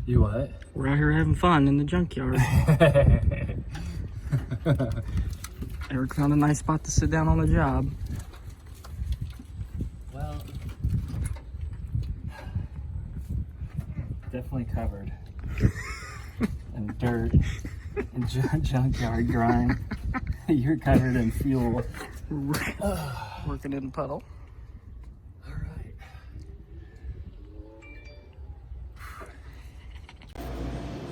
You what? We're out here having fun in the junkyard. Eric found a nice spot to sit down on the job. Well, definitely covered in dirt and junkyard grime. You're covered in fuel. Working in a puddle. All right.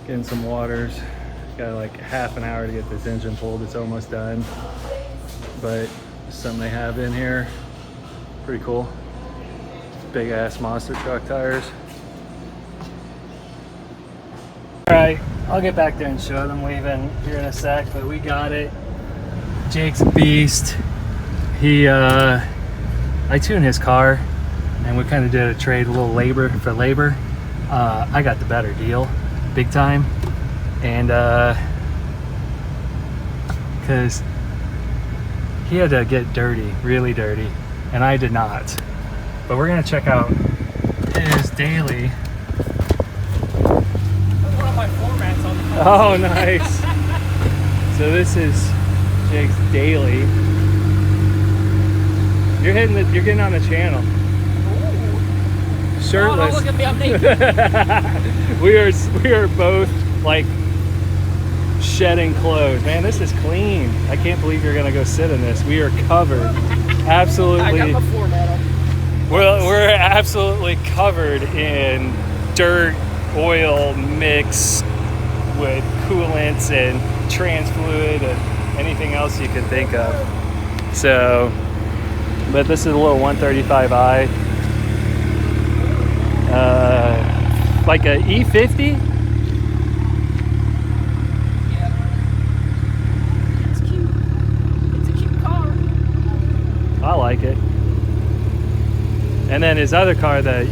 Getting some waters. Got like half an hour to get this engine pulled. It's almost done. But something they have in here. Pretty cool. Big ass monster truck tires. Alright, I'll get back there and show them leaving here in a sec, but we got it. Jake's a beast. I tuned his car and we kind of did a trade, a little labor for labor. I got the better deal, big time. And because he had to get dirty, really dirty, and I did not. But we're gonna check out his daily. That's one of my formats on the phone. Oh, nice. So this is Jake's daily. You're getting on the channel. Ooh. Shirtless. Oh, look at me, I'm naked. we are both like shedding clothes. Man, this is clean. I can't believe you're gonna go sit in this. We are covered. Absolutely. I got my format on. We're absolutely covered in dirt, oil mix with coolants and trans fluid and anything else you can think of. So, but this is a little 135i, like a E50. Yeah, it's cute. It's a cute car. I like it. And then his other car that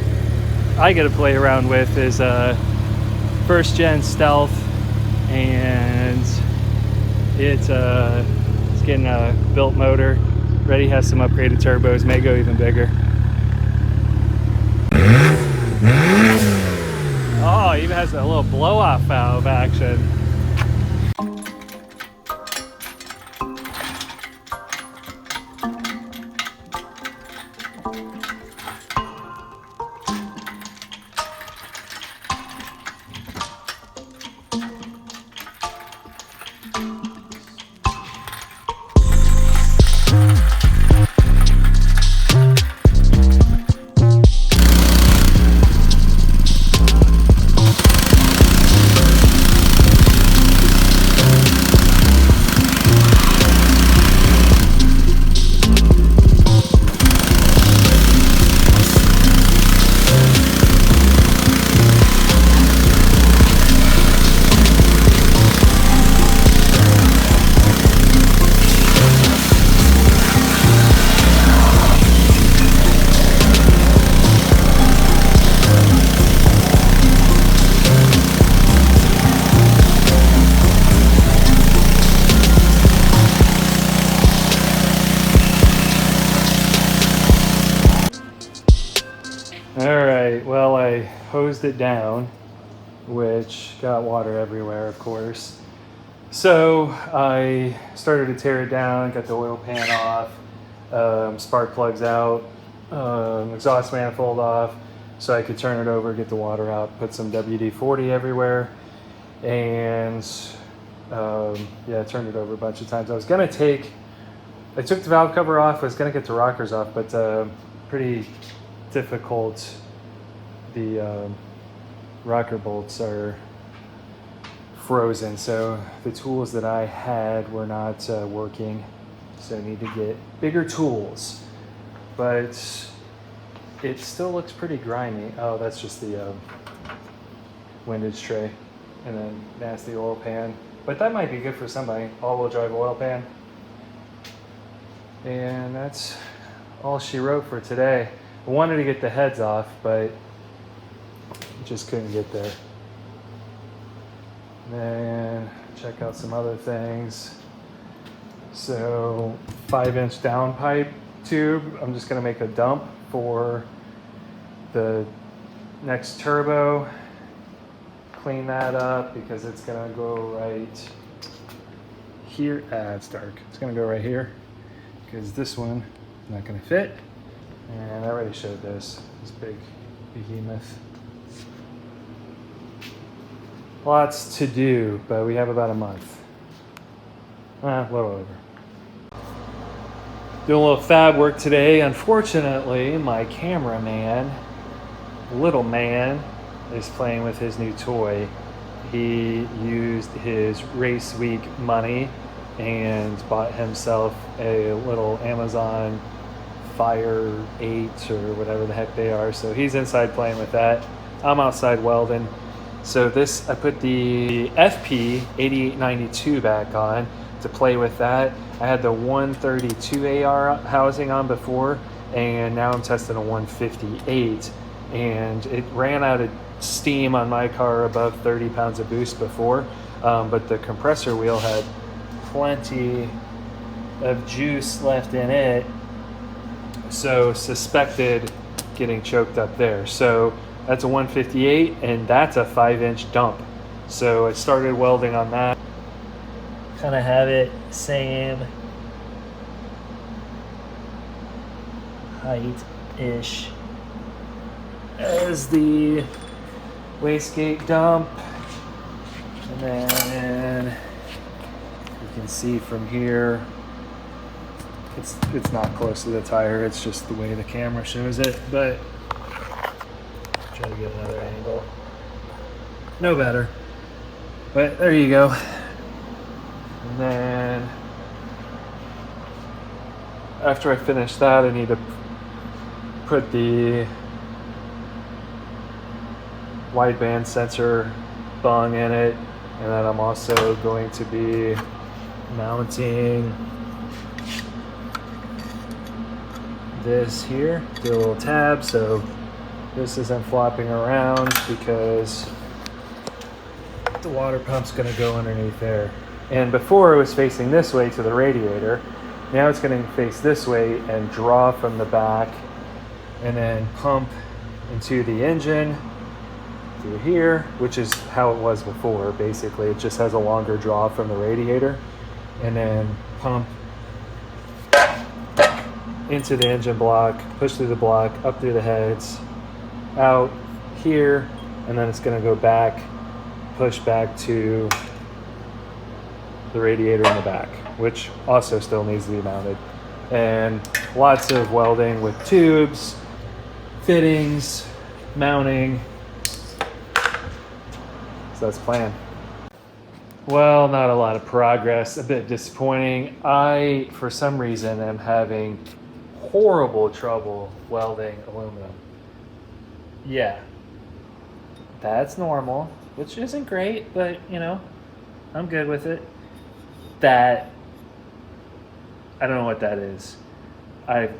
I get to play around with is a first gen Stealth, and it's getting a built motor. Ready, has some upgraded turbos, may go even bigger. Oh, even has a little blow-off valve action. Alright, well, I hosed it down, which got water everywhere, of course. So I started to tear it down, got the oil pan off, spark plugs out, exhaust manifold off, so I could turn it over, get the water out, put some WD-40 everywhere, and yeah, turned it over a bunch of times. I took the valve cover off, I was gonna get the rockers off, but pretty difficult. The rocker bolts are frozen, so the tools that I had were not working, so I need to get bigger tools. But it still looks pretty grimy. Oh, that's just the windage tray and then nasty oil pan, but that might be good for somebody. All-wheel drive oil pan. And that's all she wrote for today. I wanted to get the heads off, but just couldn't get there. Then check out some other things. So 5-inch downpipe tube. I'm just gonna make a dump for the next turbo. Clean that up because it's gonna go right here. It's dark. It's gonna go right here because this one is not gonna fit. And I already showed this big behemoth. Lots to do, but we have about a month. A little over. Doing a little fab work today. Unfortunately, my cameraman, little man, is playing with his new toy. He used his race week money and bought himself a little Amazon Fire 8 or whatever the heck they are. So he's inside playing with that. I'm outside welding. So this, I put the FP 8892 back on to play with that. I had the 132 AR housing on before, and now I'm testing a 158. And it ran out of steam on my car above 30 pounds of boost before, but the compressor wheel had plenty of juice left in it, so suspected getting choked up there. So that's a 158, and that's a 5-inch dump. So I started welding on that. Kind of have it same height-ish as the wastegate dump. And then you can see from here, it's not close to the tire, it's just the way the camera shows it, but try to get another angle. No better. But there you go. And then after I finish that, I need to put the wideband sensor bung in it, and then I'm also going to be mounting this here, do a little tab so this isn't flopping around because the water pump's going to go underneath there. And before it was facing this way to the radiator, now it's going to face this way and draw from the back and then pump into the engine through here, which is how it was before. Basically, it just has a longer draw from the radiator, and then pump into the engine block, push through the block, up through the heads, out here, and then it's going to go back, push back to the radiator in the back, which also still needs to be mounted. And lots of welding with tubes, fittings, mounting. So that's the plan. Well, not a lot of progress, a bit disappointing. I, for some reason, am having horrible trouble welding aluminum. Yeah, that's normal, which isn't great, but you know, I'm good with it. That, I don't know what that is. I've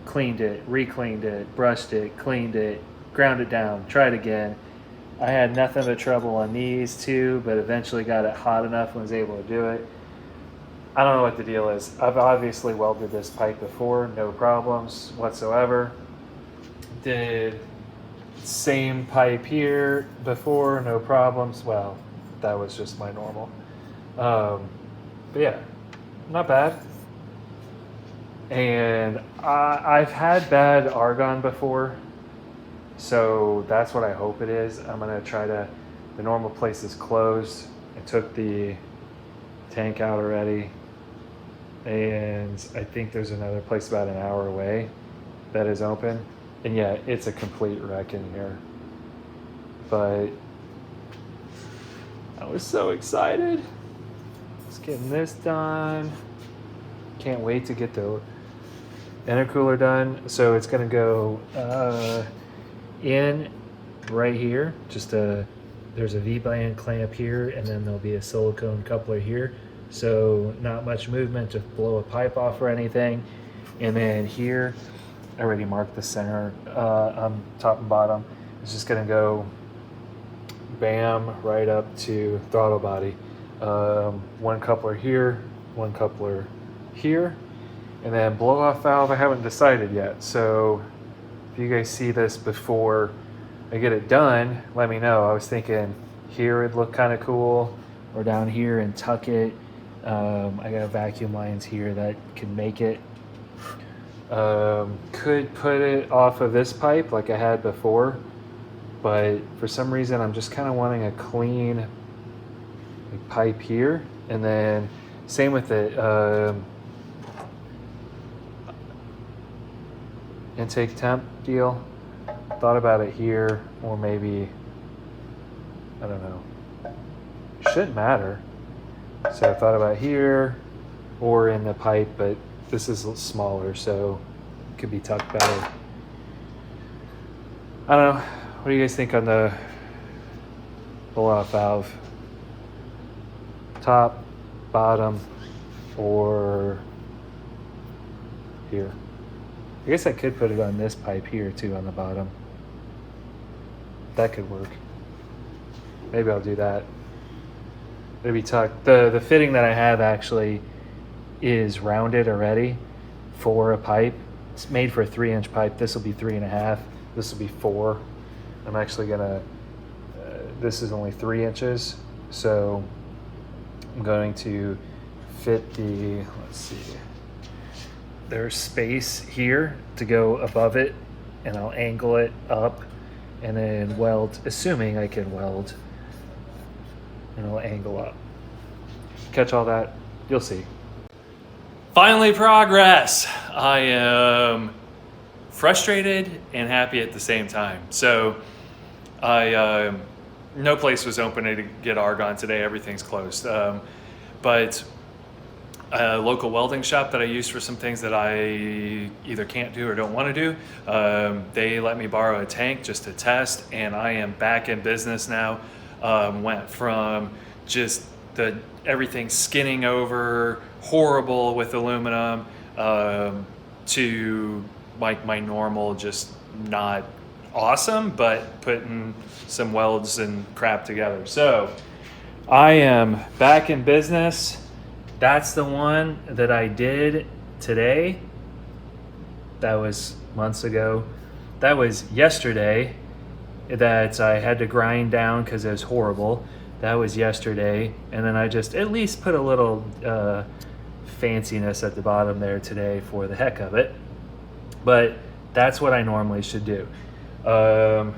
cleaned it, re-cleaned it, brushed it, cleaned it, ground it down, tried again. I had nothing but trouble on these two, but eventually got it hot enough and was able to do it. I don't know what the deal is. I've obviously welded this pipe before, no problems whatsoever. Did same pipe here before, no problems. Well, that was just my normal. But yeah, not bad. And I've had bad argon before, so that's what I hope it is. I'm gonna try to, the normal place is closed. I took the tank out already, and I think there's another place about an hour away that is open. And yeah, it's a complete wreck in here. But I was so excited. Just getting this done. Can't wait to get the intercooler done. So it's gonna go in right here. There's a V-band clamp here, and then there'll be a silicone coupler here. So not much movement to blow a pipe off or anything. And then here I already marked the center on top and bottom. It's just gonna go bam right up to throttle body. One coupler here, one coupler here, and then blow off valve I haven't decided yet. So if you guys see this before I get it done, let me know. I was thinking here it'd look kind of cool, or down here and tuck it. I got vacuum lines here that can make it. Could put it off of this pipe like I had before, but for some reason I'm just kind of wanting a clean pipe here. And then same with the intake temp deal. Thought about it here, or maybe, I don't know, shouldn't matter. So I thought about here or in the pipe, but this is smaller, so it could be tucked better. I don't know. What do you guys think on the blow-off valve? Top, bottom, or here? I guess I could put it on this pipe here too, on the bottom. That could work. Maybe I'll do that. It'll be tucked. The fitting that I have actually is rounded already for a pipe. It's made for a 3-inch pipe. This will be 3.5. This will be 4. I'm actually gonna, this is only 3 inches. So I'm going to fit the, let's see, there's space here to go above it, and I'll angle it up and then weld, assuming I can weld, and I'll angle up. Catch all that? You'll see. Finally, progress. I am frustrated and happy at the same time. So no place was open to get argon today. Everything's closed. But a local welding shop that I use for some things that I either can't do or don't want to do, they let me borrow a tank just to test, and I am back in business now. Went from just everything skinning over, horrible with aluminum, to like my normal, just not awesome, but putting some welds and crap together. So I am back in business. That's the one that I did today. That was months ago. That was yesterday that I had to grind down because it was horrible. That was yesterday. And then I just at least put a little fanciness at the bottom there today for the heck of it. But that's what I normally should do. So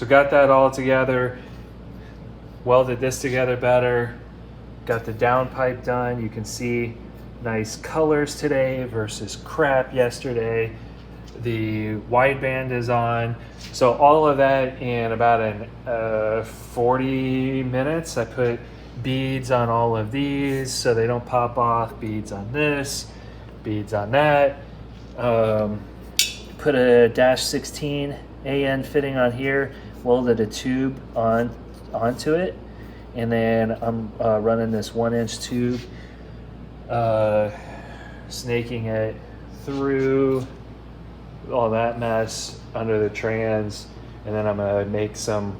got that all together, welded this together better, got the downpipe done. You can see nice colors today versus crap yesterday. The wideband is on. So all of that in about 40 minutes. I put beads on all of these so they don't pop off. Beads on this, beads on that. Put a -16 AN fitting on here, welded a tube onto it, and then I'm running this 1-inch tube, snaking it through all that mess under the trans, and then I'm gonna make some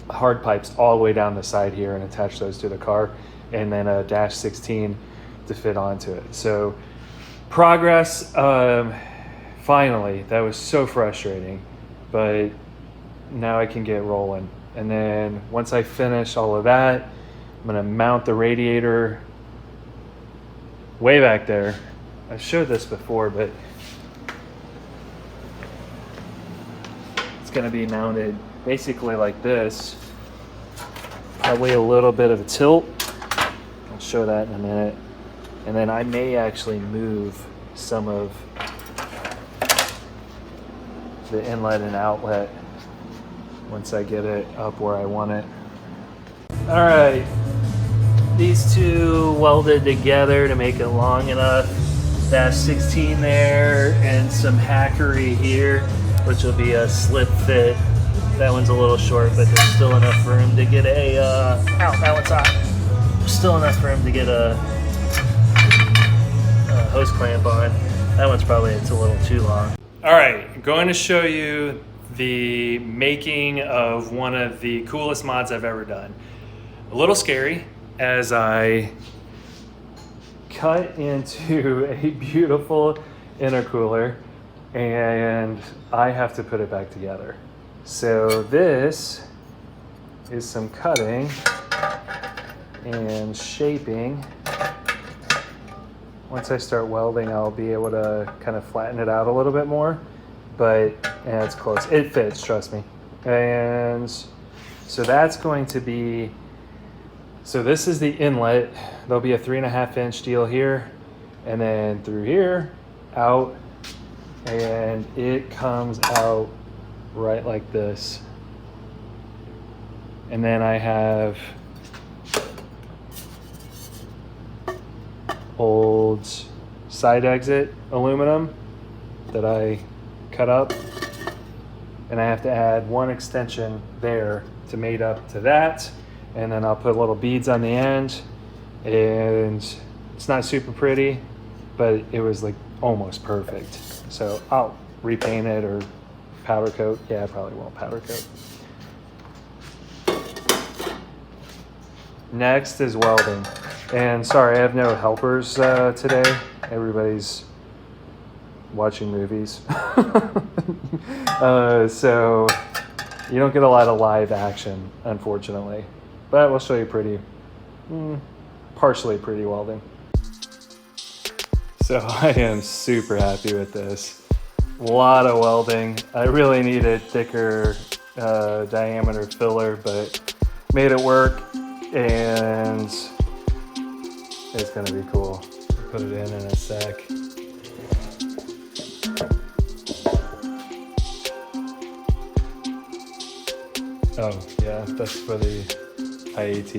hard pipes all the way down the side here and attach those to the car, and then a -16 to fit onto it. So progress. Finally, that was so frustrating, but now I can get rolling. And then once I finish all of that, I'm gonna mount the radiator way back there. I showed this before, but it's gonna be mounted basically like this. Probably a little bit of a tilt. I'll show that in a minute. And then I may actually move some of the inlet and outlet once I get it up where I want it. All right, these two welded together to make it long enough. -16 there and some hackery here, which will be a slip fit. That one's a little short, but there's still enough room to get a, ow, that one's hot. Still enough room to get a hose clamp on. That one's probably, it's a little too long. All right, I'm going to show you the making of one of the coolest mods I've ever done. A little scary as I cut into a beautiful intercooler and I have to put it back together. So this is some cutting and shaping. Once I start welding, I'll be able to kind of flatten it out a little bit more, but yeah, it's close. It fits, trust me. And so that's going to be, so this is the inlet. There'll be a 3.5-inch deal here, and then through here, out, and it comes out right like this. And then I have old side exit aluminum that I cut up, and I have to add one extension there to mate up to that, and then I'll put little beads on the end, and it's not super pretty, but it was like almost perfect. So I'll repaint it or powder coat. Yeah, I probably won't powder coat. Next is welding. And sorry, I have no helpers today. Everybody's watching movies. So you don't get a lot of live action, unfortunately. But we'll show you partially pretty welding. So I am super happy with this. A lot of welding. I really need a thicker diameter filler, but made it work, and it's gonna be cool. Put it in a sec. Oh yeah, that's for the IAT.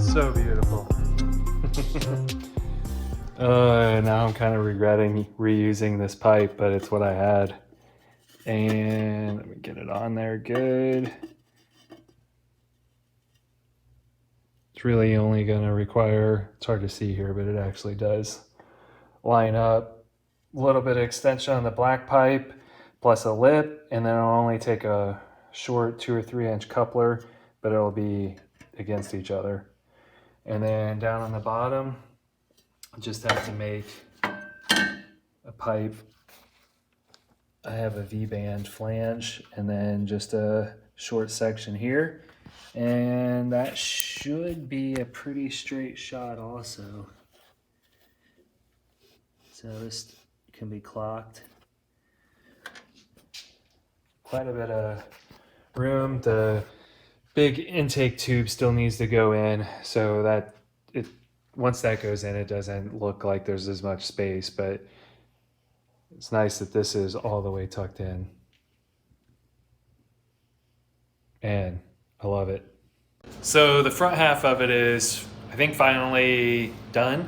So beautiful. Now I'm kind of regretting reusing this pipe, but it's what I had. And let me get it on there good. It's really only going to require, it's hard to see here, but it actually does line up. A little bit of extension on the black pipe plus a lip, and then it'll only take a short 2 or 3 inch coupler, but it'll be against each other. And then down on the bottom, I just have to make a pipe. I have a V-band flange and then just a short section here. And that should be a pretty straight shot also. So this can be clocked. Quite a bit of room. The big intake tube still needs to go in, so that once that goes in, it doesn't look like there's as much space, but it's nice that this is all the way tucked in. And I love it. So the front half of it is, I think, finally done,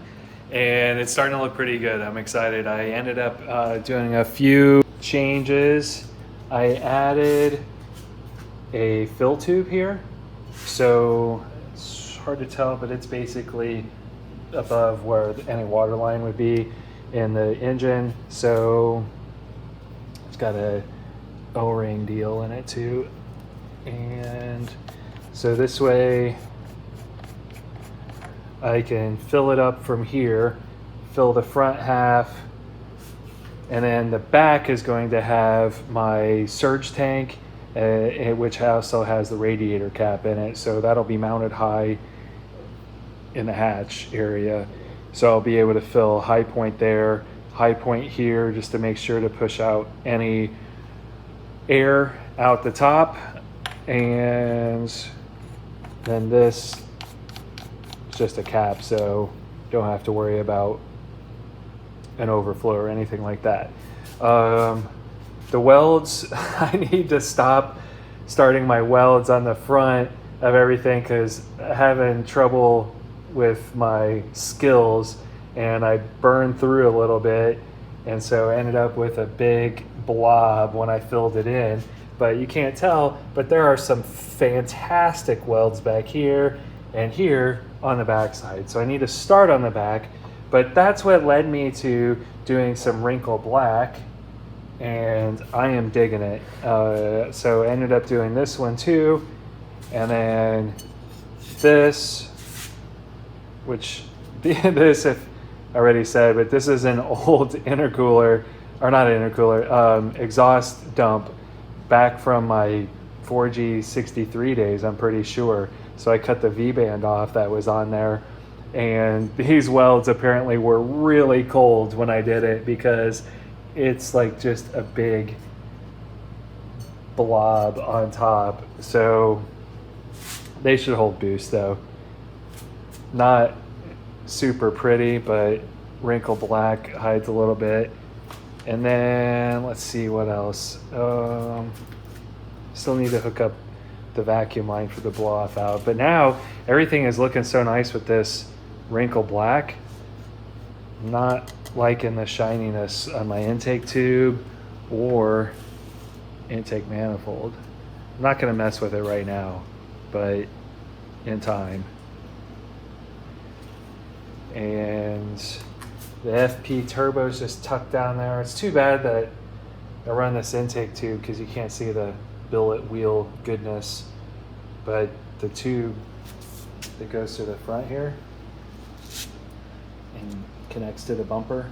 and it's starting to look pretty good. I'm excited. I ended up doing a few changes. I added a fill tube here, so it's hard to tell, but it's basically above where any water line would be in the engine. So it's got a O-ring deal in it too, and so this way I can fill it up from here, fill the front half, and then the back is going to have my surge tank, which also has the radiator cap in it. So that'll be mounted high in the hatch area. So I'll be able to fill high point there, high point here, just to make sure to push out any air out the top. And then this is just a cap, so don't have to worry about an overflow or anything like that. The welds, I need to stop starting my welds on the front of everything because I'm having trouble with my skills, and I burned through a little bit, and so I ended up with a big blob when I filled it in. But you can't tell, but there are some fantastic welds back here and here on the back side. So I need to start on the back, But that's what led me to doing some wrinkle black, and I am digging it. So I ended up doing this one too, and then this, which this if I already said, but this is an old intercooler, or not intercooler, exhaust dump back from my 4G63 days, I'm pretty sure. So I cut the V-band off that was on there, and these welds apparently were really cold when I did it, because it's like just a big blob on top. So they should hold boost though. Not super pretty, but wrinkle black hides a little bit. And then let's see what else. Still need to hook up the vacuum line for the blow off out. But now everything is looking so nice with this wrinkle black. Not liking the shininess on my intake tube or intake manifold. I'm not gonna mess with it right now, but in time. And the FP turbo is just tucked down there. It's too bad that I run this intake tube because you can't see the billet wheel goodness, but the tube that goes to the front here and connects to the bumper,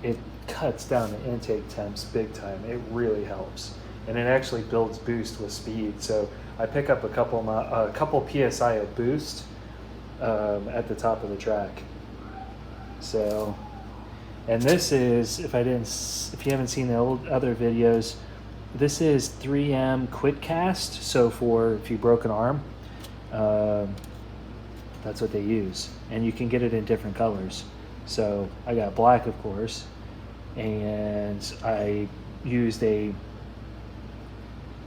it cuts down the intake temps big time. It really helps, and it actually builds boost with speed. So I pick up a couple PSI of boost at the top of the track. So, and this is, if you haven't seen the other videos, this is 3M Quickcast. So for if you broke an arm, that's what they use, and you can get it in different colors. So I got black, of course, and I used a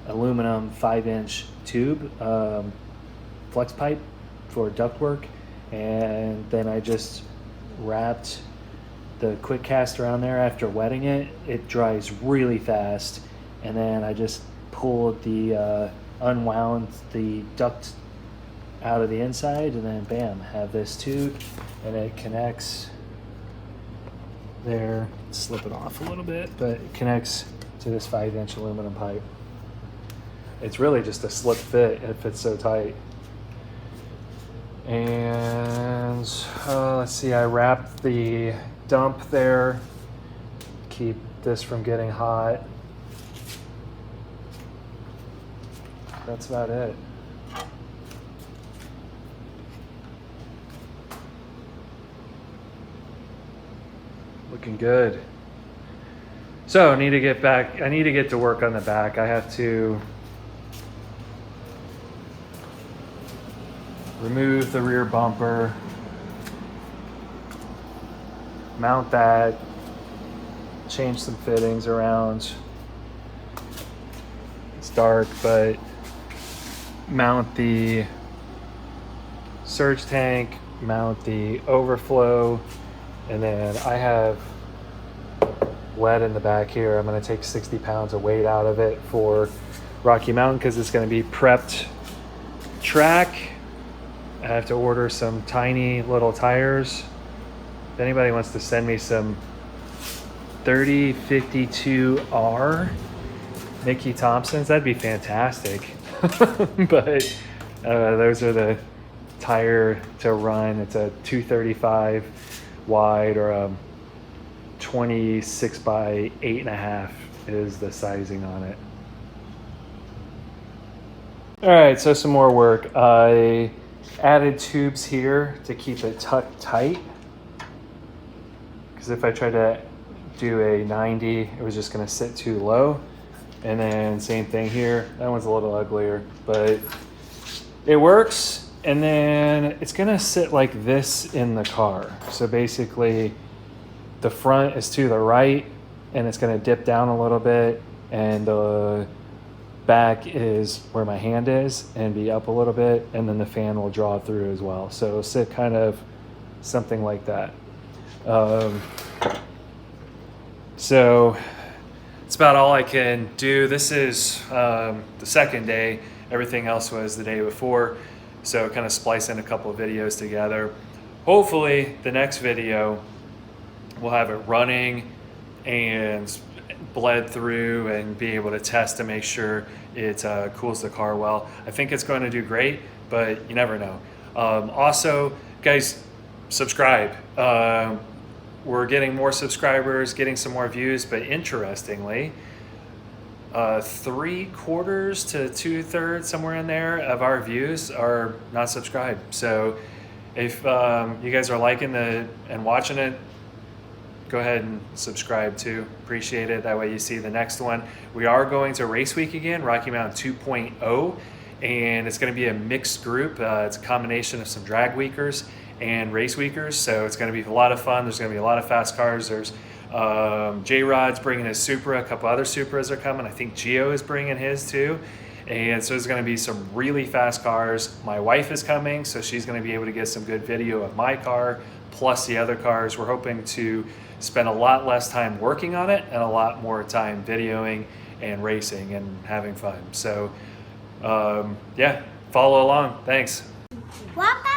aluminum 5-inch tube, flex pipe for ductwork, and then I just wrapped the quick cast around there. After wetting it, it dries really fast, and then I just pulled the unwound the duct out of the inside, and then bam, have this tube, and it connects there. Slip it off a little bit, but it connects to this 5-inch aluminum pipe. It's really just a slip fit, and it fits so tight. And let's see, I wrapped the dump there, keep this from getting hot. That's about it. Looking good. So I need to get to work on the back. I have to remove the rear bumper, mount that, change some fittings around. It's dark, but mount the surge tank, mount the overflow, and then I have lead in the back here. I'm going to take 60 pounds of weight out of it for Rocky Mountain because it's going to be prepped track. I have to order some tiny little tires. If anybody wants to send me some 3052R Mickey Thompsons, that'd be fantastic. But those are the tire to run. It's a 235 wide, or 26 by 8.5 is the sizing on it. All right, so some more work. I added tubes here to keep it tucked tight, because if I tried to do a 90, it was just going to sit too low. And then same thing here. That one's a little uglier, but it works. And then it's going to sit like this in the car. So basically the front is to the right, and it's going to dip down a little bit, and the back is where my hand is and be up a little bit, and then the fan will draw through as well. So it'll sit kind of something like that. So it's about all I can do. This is the second day. Everything else was the day before. So kind of splicing a couple of videos together. Hopefully the next video we'll have it running and bled through and be able to test to make sure it cools the car well. I think it's going to do great, but you never know. Also, guys, subscribe. We're getting more subscribers, getting some more views, but interestingly, 3/4 to 2/3, somewhere in there, of our views are not subscribed. So if you guys are liking and watching it, go ahead and subscribe too. Appreciate it. That way you see the next one. We are going to Race Week again, Rocky Mountain 2.0, and it's going to be a mixed group. It's a combination of some drag weekers and race weekers, so it's going to be a lot of fun. There's going to be a lot of fast cars. There's J-Rod's bringing his Supra, a couple other Supras are coming. I think Gio is bringing his too. And so there's going to be some really fast cars. My wife is coming, so she's going to be able to get some good video of my car plus the other cars. We're hoping to spend a lot less time working on it and a lot more time videoing and racing and having fun. So yeah, follow along. Thanks. Welcome